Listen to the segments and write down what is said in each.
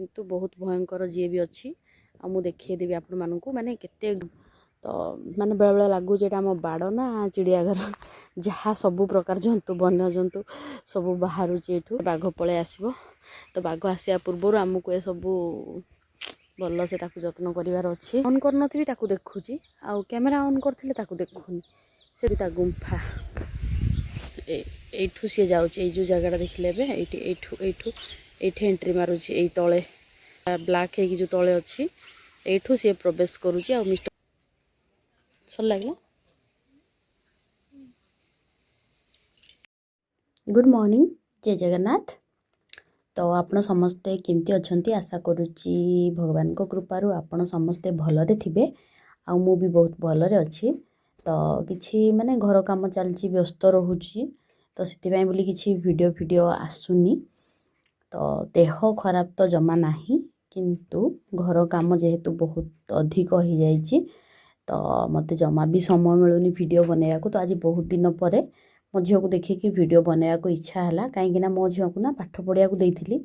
किंतु बहुत भयंकर जी भी अच्छी आमु देखदेवी आपण मानक माने केते तो माने बेले बेले लगुच आम बाड़ ना चिड़ियाघर जहाँ सबू प्रकार जंतु वन्य जंतु सबू बाहर बाघ पलि आसो तो बाघ आसा पूर्वर आमको ये सबू भल से जत्न करार अच्छे ऑन कर नी देखुची आउ कैमेरा ऑन करथिले देखुनी से गुंफा एठू सी जाऊँगी जो जगह देखिले एठू एंट्री मारुची ए तले ब्लैक है जो तले अच्छी एठू सी प्रवेश करुची आ मिस्टर चल लगे गुड मॉर्निंग जय जगन्नाथ। तो आपण समस्ते केमती अच्छा आशा करुच्ची भगवान को कृपारू आपण समस्ते भलरे थिबे आ मु भी बहुत भलरे अच्छी। तो किछि माने घर काम चलची व्यस्त रहूची तो से बोली किछि वीडियो आसुनी तो देह खराब तो जमा नाही किंतु घर काम जेहेतु बहुत अधिक हो जाइए तो मते जमा भी समय मिलूनी वीडियो बनैया को। तो आज बहुत दिन पर मो झील को देखिए वीडियो बनैया को इच्छा है कहीं मो झील को ना पाठ पढ़िया को देती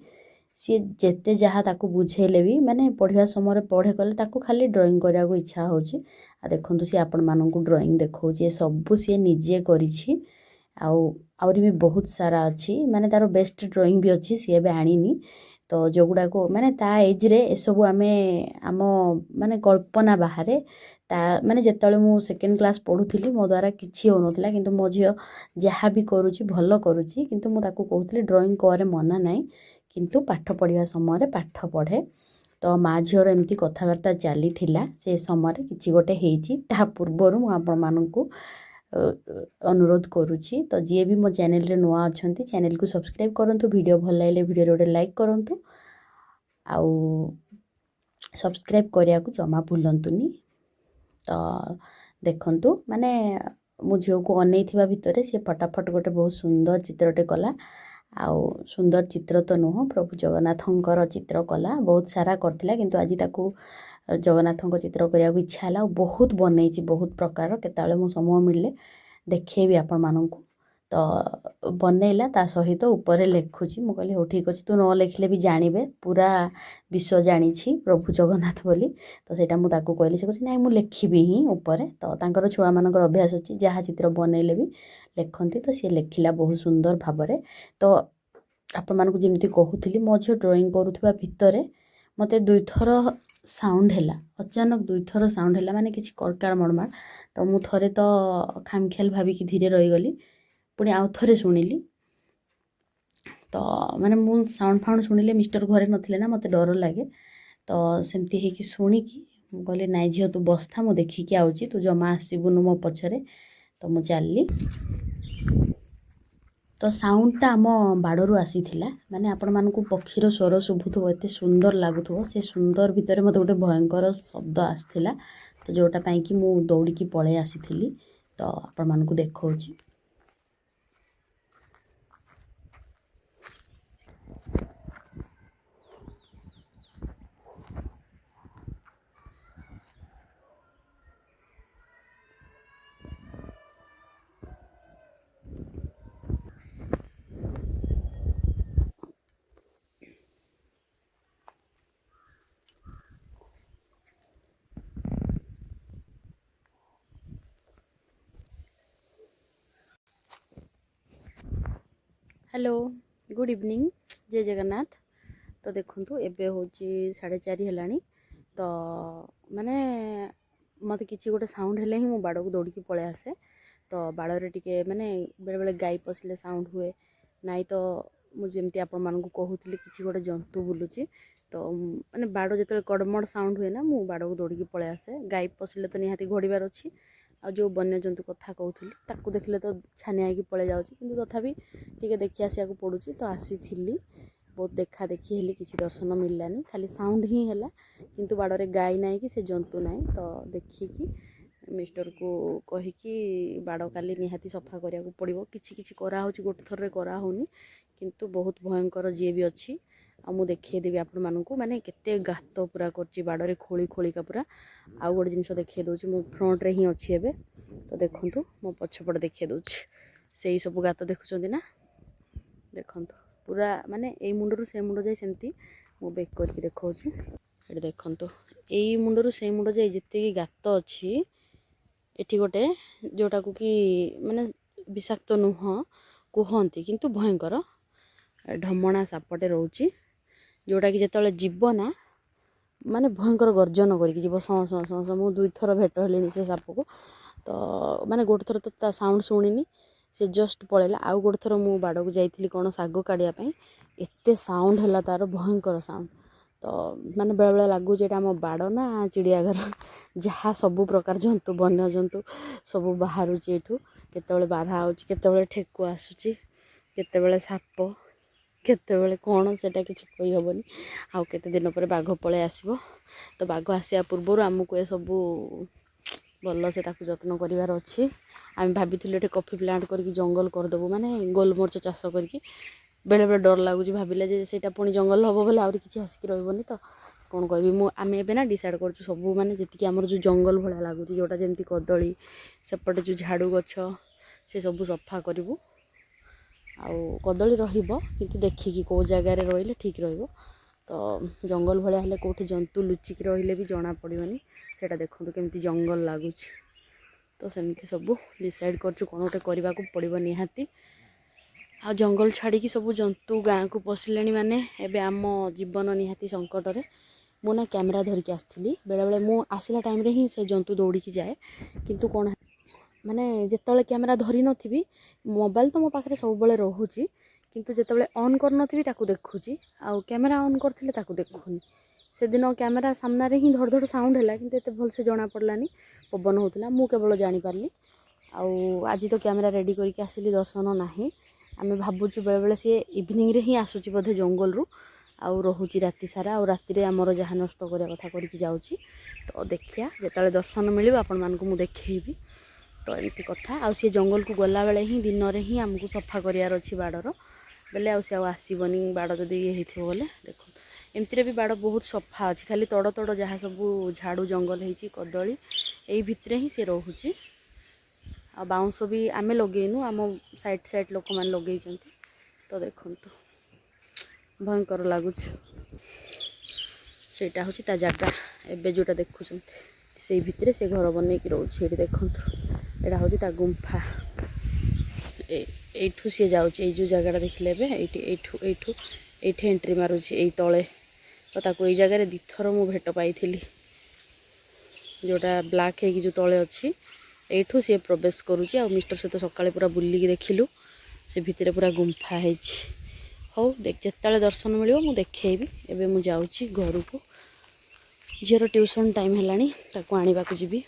सी जेते जहाँ ताकू बुझेले भी माने पढ़िया समय पढ़े कले खाली ड्राइंग करिया को इच्छा होची। आ देखंतु सी आपण मानकू ड्राइंग देखौची सब सी निजे करिछि आउरी भी बहुत सारा अच्छी माने तार बेस्ट ड्राइंग भी अच्छी सी भी आनीनी तो जोगुड़ा को माने ता एज रे ए सब आमे आम माने कल्पना बाहरे ता माने जेतले मु सेकेंड क्लास पढ़ुथली मो द्वारा किछि होनथला किंतु मो झियो जहाँ भी करूची भल करूची किंतु मु ताकू कहूथली ड्राइंग करे मना नाही किंतु पाठ पढ़िया समय पाठ पढ़े। तो माँ झीर एमती कथबार्ता चली से समय किछि गोटे हेइची ता पूर्वरु मु आपण मानकू अनुरोध करुच्ची। तो जी भी मो चैनल रे नुआ अच्छा चैनल को सब्सक्राइब करूँ वीडियो भल लगे वीडियो गोटे लाइक करूँ आउ सब्सक्राइब करिया को जमा भूलंतुनी। तो देखंतु माने मो झील को अनै थिबा भितरे से फटाफट गोटे बहुत सुंदर चित्रटे कला आउ सुंदर चित्र तो नुह प्रभु जगन्नाथंकर चित्र कला बहुत सारा करथिला किंतु आज ताकू जगन्नाथंक चित्र करिया को इच्छा हला बहुत बनैछि बहुत प्रकार केताले मो समय मिलले देखैबी आपण मानकू। तो बनैला ता सहित ऊपर लिखुची मु कहली हो ठीक अछि तू न लिखले भी जानिबे पूरा विश्व जानिछि प्रभु जगन्नाथ बोली। तो सेटा मु ताकू कहली से कहछि नै मु लिखिबी ही ऊपर तो तांकर छुआ मानकर अभ्यास अछि जहाँ चित्र बनैले भी लिखंती तो सी लिखिला बहुत सुंदर भाबरे। तो आपण मानकू जेमती कहूथली मो झियो ड्राइंग करूथबा भितरे मते दुई थर साउंड हैला अचानक दुई थर साउंड हैला माने किछि कड़काड़ मड़माड़ तो मु थरे तो खामखेल भाबिकी धीरे रही गली पुणी आउ थरे शुणिली तो माने मु साउंड फाउंड शुणिले मिस्टर घरे नथिले ना मते डर लागे तो सेमती हेकी शुणिकी मु कहले नाइ झियो तू बस्था मु देखिकी आउची तू जमा आसीबुनु मो पछरे तो मु चलली। तो साउंडटा आम बाड़ू आसी माने आपण मानकू पक्षीर स्वर शुभुथो एते सुंदर लगुथो से सुंदर भितर मते गोटे भयंकर शब्द आसथिला तो जोटा पाई कि मु दौड़िकी पळे आसीथिली तो आपण मानकू देखौची। हेलो गुड इवनिंग जय जगन्नाथ। तो देखंतु एबे होची 4:30 हेलानी तो माने मते किछि गोटे साउंड हेले ही मु बाड़ को दौड़ी पळे आसे तो बाड़रे टिके माने बेले बेले गाई पसले साउंड हुए नाइ तो मु जेमती आपण मानकू कहूतली किछि गोटे जंतु बुलुची तो माने बाड़ जेतले कडमड साउंड हुए ना मु बाड़ को दौड़ी पळे आसे गाई पसले तो निहाती घोड़ीबार अछि आ जो वन्य जंतु कथा कहूतली ताकू देखले तो छानिया की पळे जाउची किंतु तथापि टिके देखि आसिया को पड़ुची। तो आसीथिली बहुत देखा देखी हेली किसी दर्शन मिललानी खाली साउंड ही हैला किंतु बाड़रे गाई नाई कि से जंतु नाई तो देखिकी मिस्टर को कहिकी बाड़ काली निहाती सफा करिया को पड़िबो किछि किछि करा होची गोटे थर रे करा होनी किंतु बहुत भयंकर जी भी अच्छी आ मु देखिए देबी आपण मानकू माने केते गात पूरा करची बाड़रे खोली खोली का पूरा आ गोटे जिंस देखिए दोची मु फ्रंट रे ही अच्छी एबे तो देखंतु मो पछपड़ देखिए दोची सेही सब गात देखुचंदी ना देखंतु पूरा माने ए मुंडरू से मुंड जाय सेमती ମୁଁ ବେକ୍ କରିକି ଦେଖାଉଛି। ଏଠି ଦେଖନ୍ତୁ ଏଇ ମୁଣ୍ଡରୁ ସେଇ ମୁଣ୍ଡ ଯାଇ ଯେତିକି ଗାତ ଅଛି ଏଠି ଗୋଟେ ଯେଉଁଟାକୁ କି ମାନେ ବିଷାକ୍ତ ନୁହଁ କୁହନ୍ତି କିନ୍ତୁ ଭୟଙ୍କର ଢମଣା ସାପଟେ ରହୁଛି, ଯେଉଁଟାକି ଯେତେବେଳେ ଯିବ ନା ମାନେ ଭୟଙ୍କର ଗର୍ଜନ କରିକି ଯିବ ସଁ ସଁ ସଁ ସଁ। ମୁଁ 2 ଥର ଭେଟ ହେଲିଣି ସେ ସାପକୁ। ତ ମାନେ ଗୋଟେ ଥର ତ ତା ସାଉଣ୍ଡ ଶୁଣିନି, ସେ ଜଷ୍ଟ ପଳେଇଲା। ଆଉ ଗୋଟେ ଥର ମୁଁ ବାଡ଼କୁ ଯାଇଥିଲି କ'ଣ ଶାଗ କାଢ଼ିବା ପାଇଁ, ଏତେ ସାଉଣ୍ଡ ହେଲା ତାର, ଭୟଙ୍କର ସାଉଣ୍ଡ। ତ ମାନେ ବେଳେବେଳେ ଲାଗୁଛି ଏଇଟା ଆମ ବାଡ଼ ନା ଚିଡ଼ିଆଘର। ଯାହା ସବୁ ପ୍ରକାର ଜନ୍ତୁ ବନ୍ୟଜନ୍ତୁ ସବୁ ବାହାରୁଛି ଏଠୁ। କେତେବେଳେ ବାରହା ହେଉଛି, କେତେବେଳେ ଠେକୁଆ ଆସୁଛି, କେତେବେଳେ ସାପ, କେତେବେଳେ କ'ଣ ସେଇଟା କିଛି କହିହେବନି। ଆଉ କେତେ ଦିନ ପରେ ବାଘ ପଳେଇ ଆସିବ। ତ ବାଘ ଆସିବା ପୂର୍ବରୁ ଆମକୁ ଏସବୁ ଭଲସେ ତାକୁ ଯତ୍ନ କରିବାର ଅଛି। ଆମେ ଭାବିଥିଲୁ ଏଠି କଫି ପ୍ଲାଣ୍ଟ କରିକି ଜଙ୍ଗଲ କରିଦେବୁ, ମାନେ ଗୋଲମରିଚ ଚାଷ କରିକି। ବେଳେବେଳେ ଡର ଲାଗୁଛି ଭାବିଲେ ଯେ ସେଇଟା ପୁଣି ଜଙ୍ଗଲ ହେବ ବୋଲେ ଆହୁରି କିଛି ଆସିକି ରହିବନି। ତ କ'ଣ କହିବି, ଆମେ ଏବେ ନା ଡିସାଇଡ଼୍ କରୁଛୁ ସବୁ ମାନେ ଯେତିକି ଆମର ଯେଉଁ ଜଙ୍ଗଲ ଭଳିଆ ଲାଗୁଛି, ଯେଉଁଟା ଯେମିତି କଦଳୀ, ସେପଟେ ଯେଉଁ ଝାଡ଼ୁ ଗଛ, ସେ ସବୁ ସଫା କରିବୁ। ଆଉ କଦଳୀ ରହିବ କିନ୍ତୁ ଦେଖିକି କେଉଁ ଜାଗାରେ ରହିଲେ ଠିକ୍ ରହିବ। ତ ଜଙ୍ଗଲ ଭଳିଆ ହେଲେ କେଉଁଠି ଜନ୍ତୁ ଲୁଚିକି ରହିଲେ ବି ଜଣା ପଡ଼ିବନି। ସେଇଟା ଦେଖନ୍ତୁ କେମିତି ଜଙ୍ଗଲ ଲାଗୁଛି। ତ ସେମିତି ସବୁ ଡିସାଇଡ଼୍ କରୁଛୁ କ'ଣ ଗୋଟେ କରିବାକୁ ପଡ଼ିବ ନିହାତି। ଆଉ ଜଙ୍ଗଲ ଛାଡ଼ିକି ସବୁ ଜନ୍ତୁ ଗାଁକୁ ପଶିଲେଣି ମାନେ ଏବେ ଆମ ଜୀବନ ନିହାତି ସଙ୍କଟରେ। ମୁଁ ନା କ୍ୟାମେରା ଧରିକି ଆସିଥିଲି, ବେଳେବେଳେ ମୁଁ ଆସିଲା ଟାଇମ୍ରେ ହିଁ ସେ ଜନ୍ତୁ ଦୌଡ଼ିକି ଯାଏ। କିନ୍ତୁ କ'ଣ ମାନେ ଯେତେବେଳେ କ୍ୟାମେରା ଧରି ନଥିବି, ମୋବାଇଲ୍ ତ ମୋ ପାଖରେ ସବୁବେଳେ ରହୁଛି, କିନ୍ତୁ ଯେତେବେଳେ ଅନ୍ କରିନଥିବି ତାକୁ ଦେଖୁଛି, ଆଉ କ୍ୟାମେରା ଅନ୍ କରିଥିଲେ ତାକୁ ଦେଖୁନି। ସେଦିନ କ୍ୟାମେରା ସାମ୍ନାରେ ହିଁ ଧଡ଼ ଧଡ଼ ସାଉଣ୍ଡ ହେଲା, କିନ୍ତୁ ଏତେ ଭଲସେ ଜଣାପଡ଼ିଲାନି, ପବନ ହେଉଥିଲା, ମୁଁ କେବଳ ଜାଣିପାରିଲି। ଆଉ ଆଜି ତ କ୍ୟାମେରା ରେଡ଼ି କରିକି ଆସିଲି, ଦର୍ଶନ ନାହିଁ। ଆମେ ଭାବୁଛୁ ବେଳେବେଳେ ସିଏ ଇଭିନିଂରେ ହିଁ ଆସୁଛି ବୋଧେ ଜଙ୍ଗଲରୁ, ଆଉ ରହୁଛି ରାତି ସାରା, ଆଉ ରାତିରେ ଆମର ଯାହା ନଷ୍ଟ କରିବା କଥା କରିକି ଯାଉଛି। ତ ଦେଖିବା ଯେତେବେଳେ ଦର୍ଶନ ମିଳିବ ଆପଣମାନଙ୍କୁ ମୁଁ ଦେଖେଇବି। ତ ଏମିତି କଥା। ଆଉ ସିଏ ଜଙ୍ଗଲକୁ ଗଲାବେଳେ ହିଁ ଦିନରେ ହିଁ ଆମକୁ ସଫା କରିବାର ଅଛି ବାଡ଼ର, ବେଲେ ଆଉ ସିଏ ଆଉ ଆସିବନି। ବାଡ଼ ଯଦି ଇଏ ହେଇଥିବ ବୋଲେ ଦେଖନ୍ତୁ ଏମିତିରେ ବି ବାଡ଼ ବହୁତ ସଫା ଅଛି, ଖାଲି ତଡ଼ ତଡ଼ ଯାହା ସବୁ ଝାଡ଼ୁ ଜଙ୍ଗଲ ହେଇଛି, କଦଳୀ ଏଇ ଭିତରେ ହିଁ ସେ ରହୁଛି। ଆଉ ବାଉଁଶ ବି ଆମେ ଲଗେଇନୁ, ଆମ ସାଇଡ଼୍ ଲୋକମାନେ ଲଗେଇଛନ୍ତି। ତ ଦେଖନ୍ତୁ ଭୟଙ୍କର ଲାଗୁଛି। ସେଇଟା ହେଉଛି ତା ଜାଗା, ଏବେ ଯେଉଁଟା ଦେଖୁଛନ୍ତି ସେଇ ଭିତରେ ସେ ଘର ବନେଇକି ରହୁଛି। ଏଠି ଦେଖନ୍ତୁ ଏଇଟା ହେଉଛି ତା ଗୁମ୍ଫା। এইଠୁ ସିଏ ଯାଉଛି, ଏଇ ଯେଉଁ ଜାଗାଟା ଦେଖିଲେ ଏବେ, ଏଇଠୁ ଏଣ୍ଟ୍ରି ମାରୁଛି ଏଇ ତଳେ। ତ ତାକୁ ଏଇ ଜାଗାରେ 2 ଥର ମୁଁ ଭେଟ ପାଇଥିଲି, ଯେଉଁଟା ବ୍ଲାକ୍ ହେଇକି ଯେଉଁ ତଳେ ଅଛି, ଏଇଠୁ ସିଏ ପ୍ରବେଶ କରୁଛି। ଆଉ ମିଷ୍ଟର ସହିତ ସକାଳେ ପୁରା ବୁଲିକି ଦେଖିଲୁ, ସେ ଭିତରେ ପୁରା ଗୁମ୍ଫା ହେଇଛି। ହଉ ଯେତେବେଳେ ଦର୍ଶନ ମିଳିବ ମୁଁ ଦେଖେଇବି। ଏବେ ମୁଁ ଯାଉଛି ଘରକୁ, ଝିଅର ଟ୍ୟୁସନ୍ ଟାଇମ୍ ହେଲାଣି, ତାକୁ ଆଣିବାକୁ ଯିବି।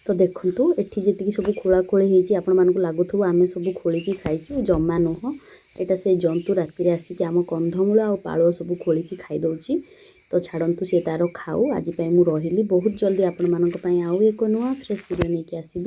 ତ ଦେଖନ୍ତୁ ଏଠି ଯେତିକି ସବୁ ଖୋଳାଖୋଳି ହେଇଛି, ଆପଣମାନଙ୍କୁ ଲାଗୁଥିବ ଆମେ ସବୁ ଖୋଳିକି ଖାଇଛୁ, ଜମା ନୁହଁ। ଏଇଟା ସେଇ ଜନ୍ତୁ ରାତିରେ ଆସିକି ଆମ କନ୍ଧମୂଳ ଆଉ ପାଳୁଅ ସବୁ ଖୋଳିକି ଖାଇଦେଉଛି। ତ ଛାଡ଼ନ୍ତୁ, ସେ ତା'ର ଖାଉ। ଆଜି ପାଇଁ ମୁଁ ରହିଲି। ବହୁତ ଜଲ୍ଦି ଆପଣମାନଙ୍କ ପାଇଁ ଆଉ ଏକ ନୂଆ ଫ୍ରେଶ୍ ଭିଡ଼ିଓ ନେଇକି ଆସିବି।